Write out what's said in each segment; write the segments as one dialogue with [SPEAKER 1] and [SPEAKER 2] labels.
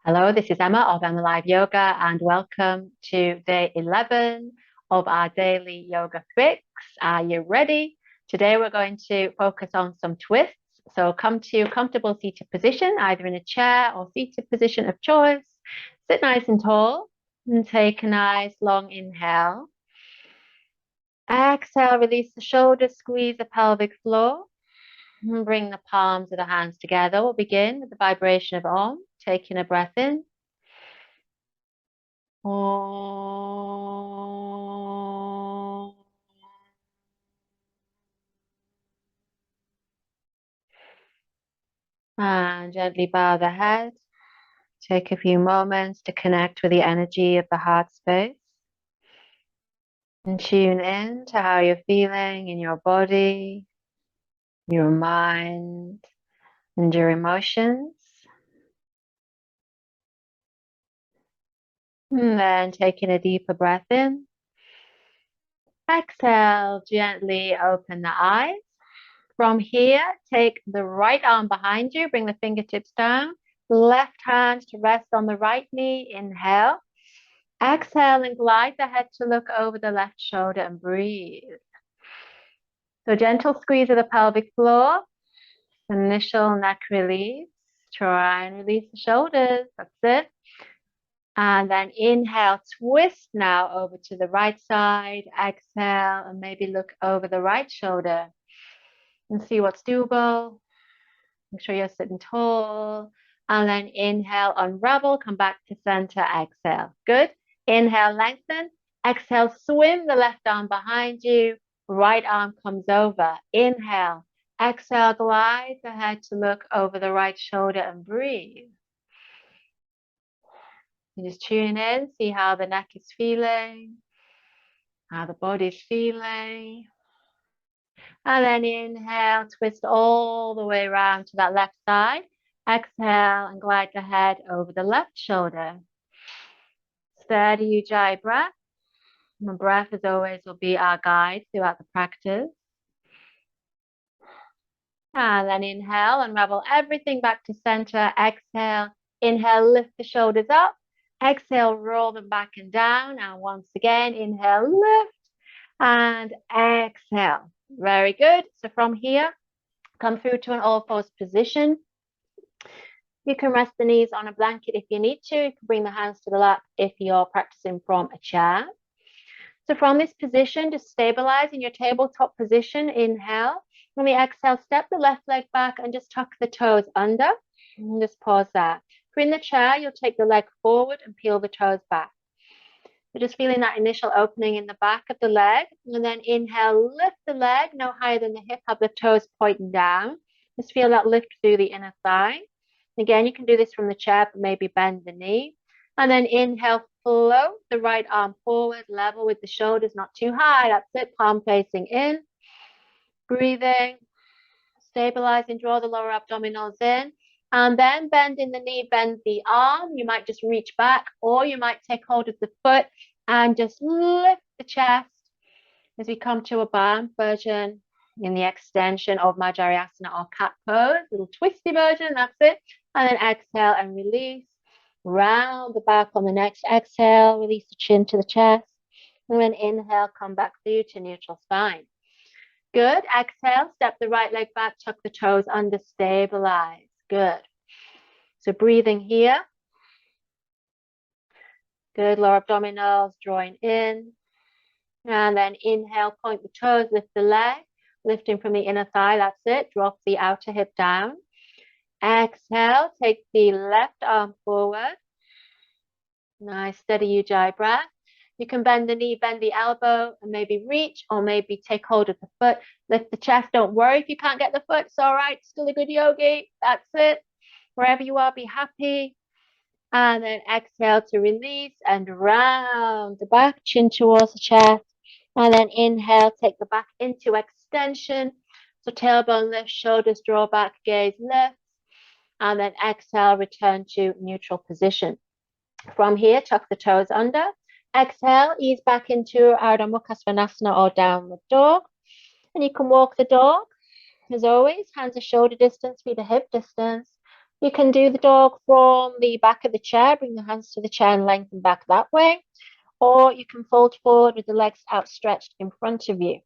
[SPEAKER 1] Hello, this is Emma of EmmaLiveYoga and welcome to day 11 of our daily yoga fix. Are you ready? Today we're going to focus on some twists. So come to comfortable seated position, either in a chair or seated position of choice. Sit nice and tall and take a nice long inhale. Exhale, release the shoulders, squeeze the pelvic floor. And bring the palms of the hands together. We'll begin with the vibration of Om, taking a breath in. Om. And gently bow the head. Take a few moments to connect with the energy of the heart space. And tune in to how you're feeling in your body, your mind, and your emotions. And then taking a deeper breath in. Exhale, gently open the eyes. From here, take the right arm behind you, bring the fingertips down, left hand to rest on the right knee, inhale. Exhale and glide the head to look over the left shoulder and breathe. So gentle squeeze of the pelvic floor, initial neck release. Try and release the shoulders, that's it. And then inhale, twist now over to the right side, exhale and maybe look over the right shoulder. And see what's doable. Make sure you're sitting tall. And then inhale, unravel, come back to center, exhale. Good. Inhale, lengthen. Exhale, swim the left arm behind you. Right arm comes over. Inhale. Exhale, glide the head to look over the right shoulder and breathe. You just tune in, see how the neck is feeling, how the body's feeling. And then inhale, twist all the way around to that left side. Exhale and glide the head over the left shoulder. Steady Ujjayi breath. And breath, as always, will be our guide throughout the practice. And then inhale, unravel everything back to center. Exhale, inhale, lift the shoulders up. Exhale, roll them back and down. And once again, inhale, lift and exhale. Very good. So from here, come through to an all-fours position. You can rest the knees on a blanket if you need to. You can bring the hands to the lap if you're practicing from a chair. So from this position, just stabilize in your tabletop position. Inhale. On the exhale, step the left leg back and just tuck the toes under. And just pause there. If you're in the chair, you'll take the leg forward and peel the toes back. So just feeling that initial opening in the back of the leg. And then inhale, lift the leg no higher than the hip, have the toes pointing down. Just feel that lift through the inner thigh. Again, you can do this from the chair, but maybe bend the knee. And then inhale, float the right arm forward, level with the shoulders, not too high. That's it, palm facing in. Breathing, stabilizing, draw the lower abdominals in. And then bend in the knee, bend the arm. You might just reach back, or you might take hold of the foot and just lift the chest as we come to a bound version in the extension of Majariasana or cat pose, little twisty version, that's it. And then exhale and release. Round the back on the next exhale, release the chin to the chest. And then inhale, come back through to neutral spine. Good. Exhale, step the right leg back, tuck the toes under, stabilize. Good. So breathing here. Good. Lower abdominals drawing in. And then inhale, point the toes, lift the leg, lifting from the inner thigh. That's it. Drop the outer hip down. Exhale, take the left arm forward. Nice, steady Ujjayi breath. You can bend the knee, bend the elbow, and maybe reach, or maybe take hold of the foot. Lift the chest. Don't worry if you can't get the foot. It's all right. Still a good yogi. That's it. Wherever you are, be happy. And then exhale to release and round the back, chin towards the chest. And then inhale, take the back into extension. So tailbone lift, shoulders draw back, gaze lift. And then exhale, return to neutral position. From here, tuck the toes under. Exhale, ease back into Ardha Mukha Svanasana or downward dog. And you can walk the dog. As always, hands are shoulder distance, feet are hip distance. You can do the dog from the back of the chair, bring the hands to the chair and lengthen back that way. Or you can fold forward with the legs outstretched in front of you.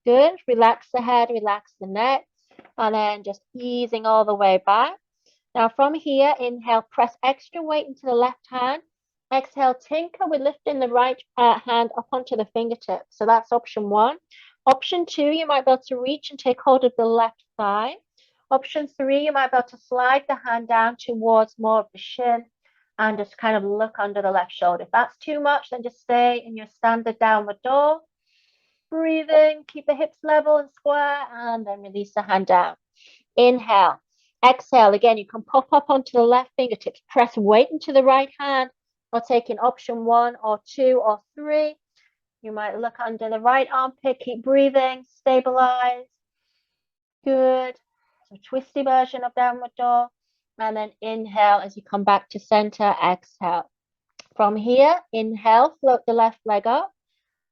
[SPEAKER 1] Good. Relax the head, relax the neck, and then just easing all the way back. Now from here, inhale, press extra weight into the left hand. Exhale, tinker with lifting the right hand up onto the fingertips. So that's option 1. Option 2, you might be able to reach and take hold of the left thigh. Option 3, you might be able to slide the hand down towards more of the shin and just kind of look under the left shoulder. If that's too much, then just stay in your standard downward dog. Breathing, keep the hips level and square, and then release the hand down. Inhale. Exhale. Again, you can pop up onto the left fingertips. Press weight into the right hand, or taking option 1 or 2 or 3. You might look under the right armpit. Keep breathing. Stabilize. Good. So twisty version of downward dog. And then inhale as you come back to center. Exhale. From here, inhale, float the left leg up.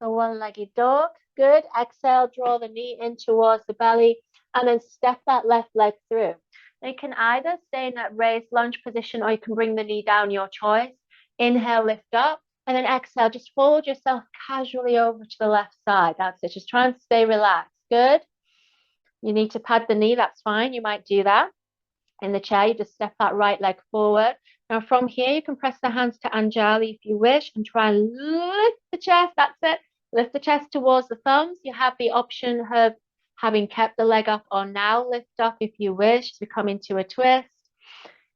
[SPEAKER 1] So one-legged dog. Good. Exhale, draw the knee in towards the belly, and then step that left leg through. You can either stay in that raised lunge position, or you can bring the knee down, your choice. Inhale, lift up, and then exhale, just fold yourself casually over to the left side. That's it. Just try and stay relaxed. Good. You need to pad the knee, that's fine. You might do that. In the chair, you just step that right leg forward. Now from here, you can press the hands to Anjali if you wish, and try and lift the chest. That's it. Lift the chest towards the thumbs. You have the option of having kept the leg up, or now lift up if you wish to come into a twist.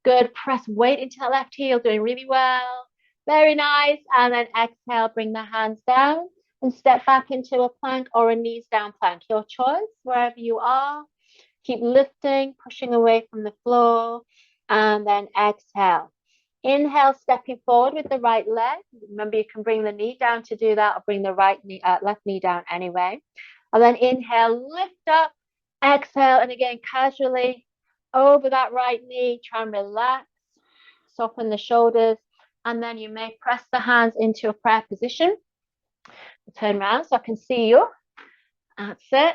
[SPEAKER 1] Good. Press weight into the left heel. Doing really well. Very nice. And then exhale, bring the hands down and step back into a plank or a knees down plank. Your choice, wherever you are. Keep lifting, pushing away from the floor, and then exhale. Inhale, stepping forward with the right leg. Remember, you can bring the knee down to do that, or bring the left knee down anyway. And then inhale, lift up, exhale, and again, casually over that right knee, try and relax, soften the shoulders, and then you may press the hands into a prayer position. Turn around so I can see you. That's it.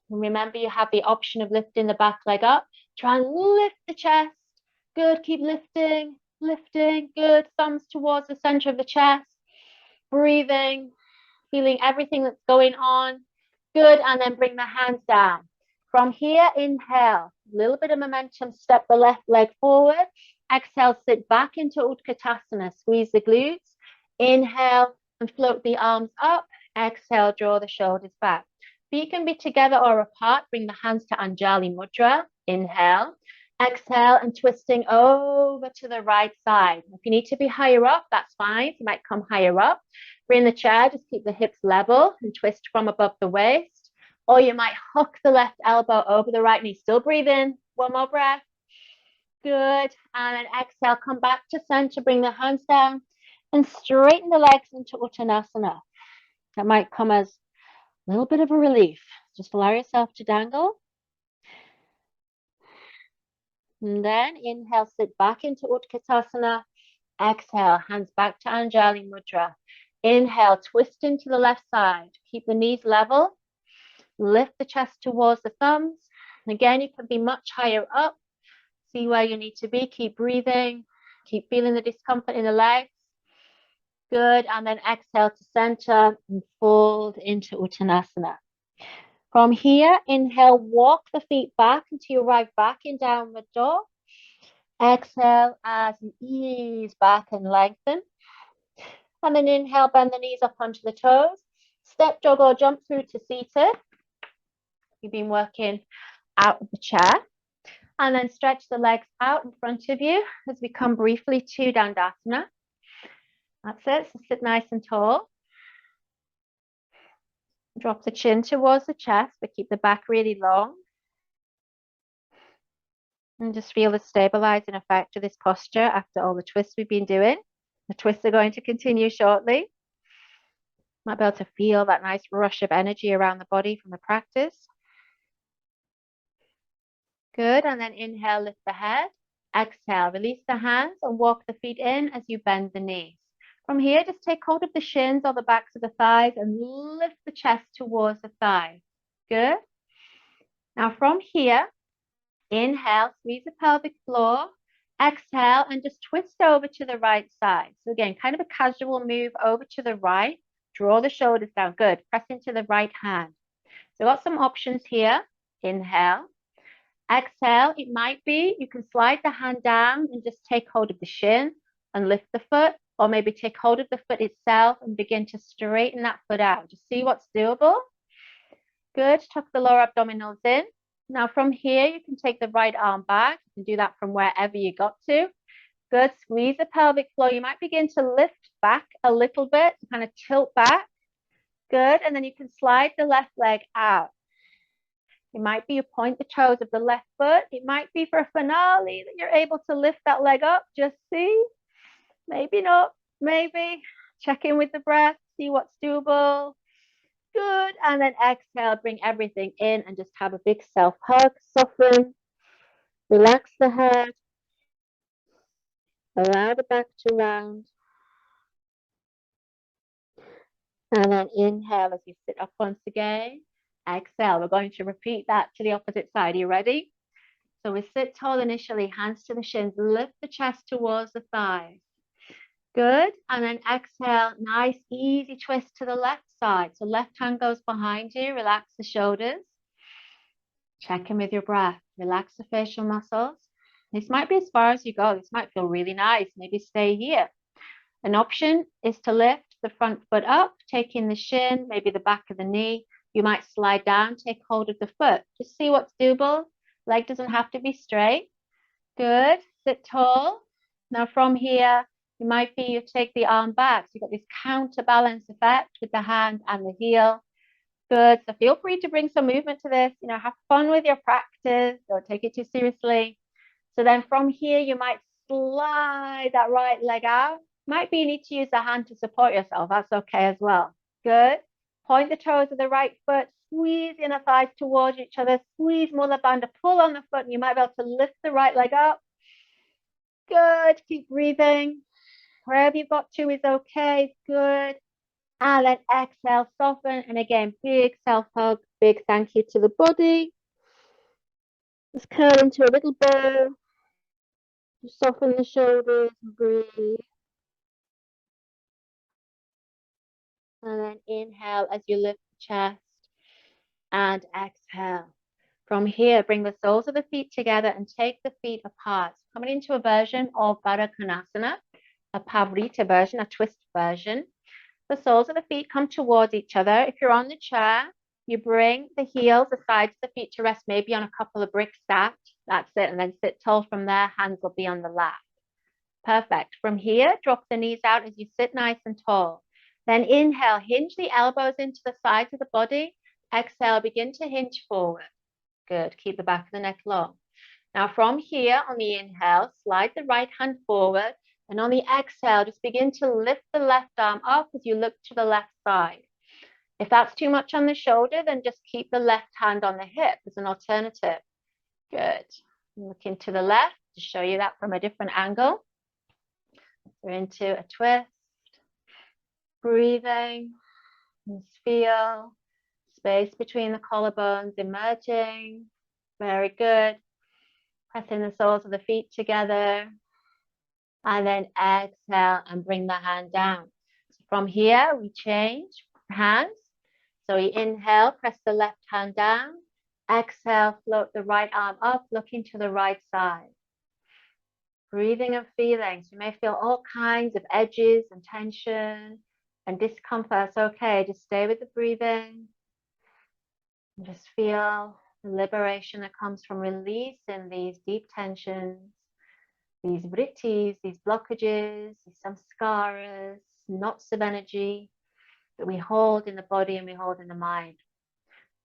[SPEAKER 1] And remember, you have the option of lifting the back leg up. Try and lift the chest. Good. Keep lifting, lifting. Good. Thumbs towards the center of the chest. Breathing, feeling everything that's going on. Good. And then bring the hands down. From here, inhale. A little bit of momentum. Step the left leg forward. Exhale, sit back into Utkatasana. Squeeze the glutes. Inhale and float the arms up. Exhale, draw the shoulders back. Feet can be together or apart. Bring the hands to Anjali Mudra. Inhale. Exhale and twisting over to the right side. If you need to be higher up, that's fine. You might come higher up. Bring the chair. Just keep the hips level and twist from above the waist. Or you might hook the left elbow over the right knee. Still breathe in. One more breath. Good. And then exhale. Come back to center. Bring the hands down and straighten the legs into Uttanasana. That might come as a little bit of a relief. Just allow yourself to dangle. And then inhale, sit back into Utkatasana. Exhale, hands back to Anjali Mudra. Inhale, twist into the left side. Keep the knees level. Lift the chest towards the thumbs. And again, you can be much higher up. See where you need to be. Keep breathing. Keep feeling the discomfort in the legs. Good. And then exhale to center and fold into Uttanasana. From here, inhale, walk the feet back until you arrive back in downward dog. Exhale as you ease back and lengthen. And then inhale, bend the knees up onto the toes. Step, jog, or jump through to seated. You've been working out of the chair. And then stretch the legs out in front of you as we come briefly to Dandasana. That's it. So sit nice and tall. Drop the chin towards the chest, but keep the back really long. And just feel the stabilizing effect of this posture after all the twists we've been doing. The twists are going to continue shortly. Might be able to feel that nice rush of energy around the body from the practice. Good. And then inhale, lift the head. Exhale, release the hands and walk the feet in as you bend the knees. From here, just take hold of the shins or the backs of the thighs and lift the chest towards the thighs. Good. Now from here, Inhale, squeeze the pelvic floor. Exhale, and just twist over to the right side. So again, kind of a casual move over to the right. Draw the shoulders down. Good. Press into the right hand. So got some options here. Inhale. Exhale, it might be you can slide the hand down and just take hold of the shin and lift the foot, or maybe take hold of the foot itself and begin to straighten that foot out. Just see what's doable. Good. Tuck the lower abdominals in. Now from here, you can take the right arm back. You can do that from wherever you got to. Good. Squeeze the pelvic floor. You might begin to lift back a little bit, kind of tilt back. Good. And then you can slide the left leg out. It might be you point the toes of the left foot. It might be for a finale that you're able to lift that leg up. Just see. Maybe not. Maybe. Check in with the breath. See what's doable. Good. And then exhale. Bring everything in and just have a big self-hug. Soften. Relax the head. Allow the back to round. And then inhale as you sit up once again. Exhale. We're going to repeat that to the opposite side. Are you ready? So we sit tall initially, hands to the shins, lift the chest towards the thighs. Good. And then exhale, nice, easy twist to the left side. So left hand goes behind you, relax the shoulders. Check in with your breath. Relax the facial muscles. This might be as far as you go. This might feel really nice. Maybe stay here. An option is to lift the front foot up, taking the shin, maybe the back of the knee. You might slide down, take hold of the foot. Just see what's doable. Leg doesn't have to be straight. Good. Sit tall. Now from here, it might be you take the arm back. So you've got this counterbalance effect with the hand and the heel. Good. So feel free to bring some movement to this. Have fun with your practice. Don't take it too seriously. So then from here, you might slide that right leg out. Might be you need to use the hand to support yourself. That's okay as well. Good. Point the toes of the right foot. Squeeze the inner thighs towards each other. Squeeze Mula Bandha. Pull on the foot. And you might be able to lift the right leg up. Good. Keep breathing. Wherever you've got to is okay. Good. And then exhale, soften. And again, big self-hug. Big thank you to the body. Just curl into a little bow. Just soften the shoulders and breathe. And then inhale as you lift the chest. And exhale. From here, bring the soles of the feet together and take the feet apart. Coming into a version of Baddha Konasana, a Pavrita version, a twist version. The soles of the feet come towards each other. If you're on the chair, you bring the heels, the sides of the feet to rest, maybe on a couple of bricks stacked. That's it. And then sit tall from there. Hands will be on the lap. Perfect. From here, drop the knees out as you sit nice and tall. Then inhale, hinge the elbows into the sides of the body. Exhale, begin to hinge forward. Good. Keep the back of the neck long. Now from here, on the inhale, slide the right hand forward. And on the exhale, just begin to lift the left arm up as you look to the left side. If that's too much on the shoulder, then just keep the left hand on the hip as an alternative. Good. Looking to the left to show you that from a different angle. We're into a twist. Breathing. Just feel space between the collarbones emerging. Very good. Pressing the soles of the feet together. And then exhale and bring the hand down. So from here, we change hands. So we inhale, press the left hand down. Exhale, float the right arm up, looking to the right side. Breathing and feeling. So you may feel all kinds of edges and tension and discomfort. It's okay. Just stay with the breathing. And just feel the liberation that comes from releasing these deep tensions, these vrittis, these blockages, these samskaras, knots of energy that we hold in the body and we hold in the mind.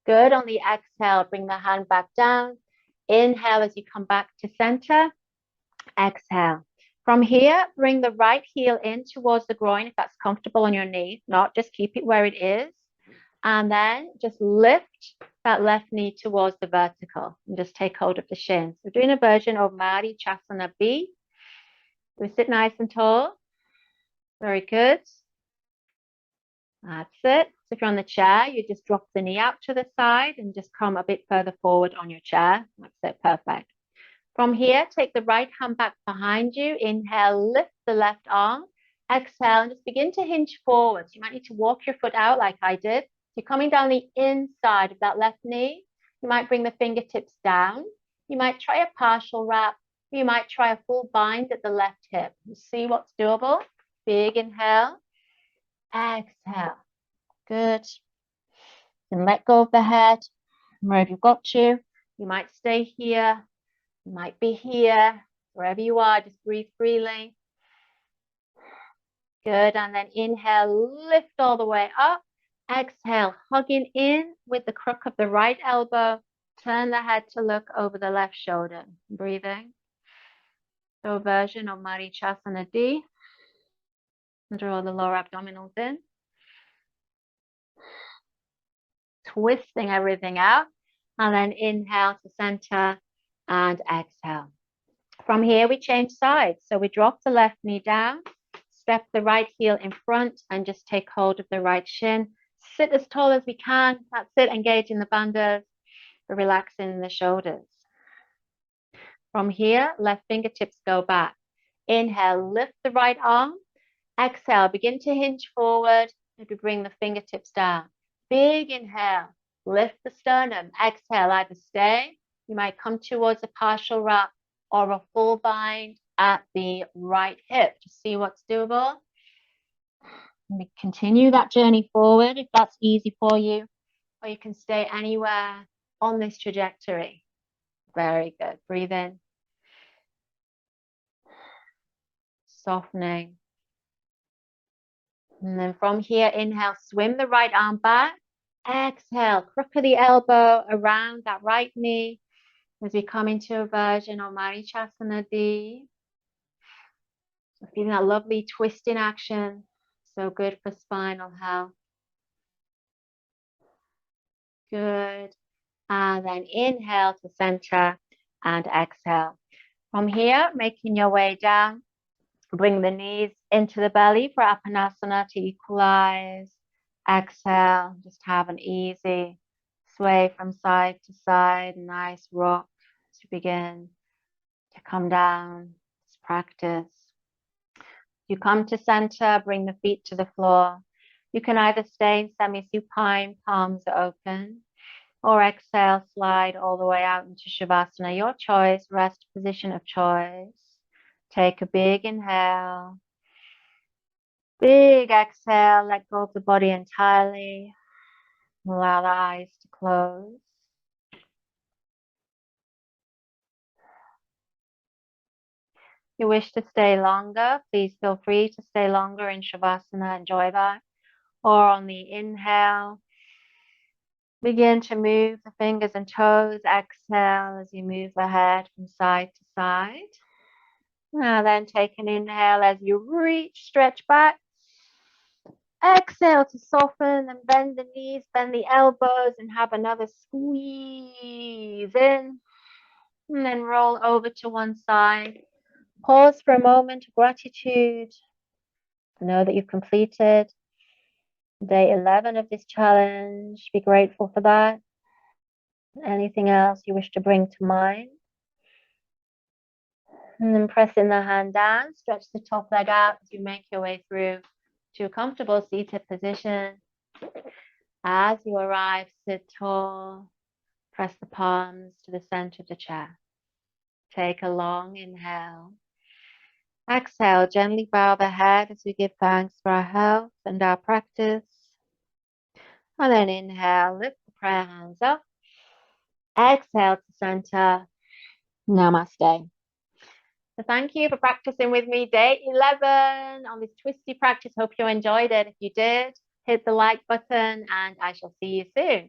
[SPEAKER 1] Good. On the exhale, bring the hand back down. Inhale as you come back to center. Exhale. From here, bring the right heel in towards the groin if that's comfortable on your knee. If not, just keep it where it is. And then just lift that left knee towards the vertical and just take hold of the shins. We're doing a version of Marichyasana B. We sit nice and tall. Very good. That's it. So if you're on the chair, you just drop the knee out to the side and just come a bit further forward on your chair. That's it, perfect. From here, take the right hand back behind you. Inhale, lift the left arm. Exhale, and just begin to hinge forwards. You might need to walk your foot out like I did. You're coming down the inside of that left knee. You might bring the fingertips down. You might try a partial wrap. You might try a full bind at the left hip. You see what's doable? Big inhale. Exhale. Good. And let go of the head. Wherever you've got to. You might stay here. You might be here. Wherever you are, just breathe freely. Good. And then inhale, lift all the way up. Exhale, hugging in with the crook of the right elbow. Turn the head to look over the left shoulder. Breathing. So version of Marichyasana D. Draw the lower abdominals in. Twisting everything out. And then inhale to center and exhale. From here, we change sides. So we drop the left knee down, step the right heel in front, and just take hold of the right shin. Sit as tall as we can. That's it. Engaging the bandhas, relaxing the shoulders. From here, left fingertips go back. Inhale, lift the right arm. Exhale, begin to hinge forward. Maybe bring the fingertips down. Big inhale, lift the sternum. Exhale, either stay. You might come towards a partial wrap or a full bind at the right hip to see what's doable. And continue that journey forward if that's easy for you, or you can stay anywhere on this trajectory. Very good. Breathe in. Softening. And then from here, inhale, swim the right arm back. Exhale, crook of the elbow around that right knee as we come into a version of Marichyasana D. So feeling that lovely twisting action. So good for spinal health. Good. And then inhale to center and exhale. From here, making your way down. Bring the knees into the belly for Apanasana to equalize. Exhale, just have an easy sway from side to side. Nice rock to begin to come down. This practice. You come to center, bring the feet to the floor. You can either stay in semi-supine, palms open, or exhale, slide all the way out into Shavasana. Your choice, rest position of choice. Take a big inhale. Big exhale, let go of the body entirely. Allow the eyes to close. If you wish to stay longer, please feel free to stay longer in Shavasana. Enjoy that. Or on the inhale, begin to move the fingers and toes. Exhale as you move the head from side to side. Now then take an inhale as you reach, stretch back. Exhale to soften and bend the knees, bend the elbows, and have another squeeze in. And then roll over to one side. Pause for a moment of gratitude. Know that you've completed day 11 of this challenge. Be grateful for that. Anything else you wish to bring to mind? And then pressing the hand down, stretch the top leg out as you make your way through to a comfortable seated position. As you arrive, sit tall. Press the palms to the center of the chair. Take a long inhale. Exhale, gently bow the head as we give thanks for our health and our practice. And then inhale, lift the prayer hands up. Exhale to center. Namaste. So thank you for practicing with me day 11 on this twisty practice. Hope you enjoyed it. If you did, hit the like button and I shall see you soon.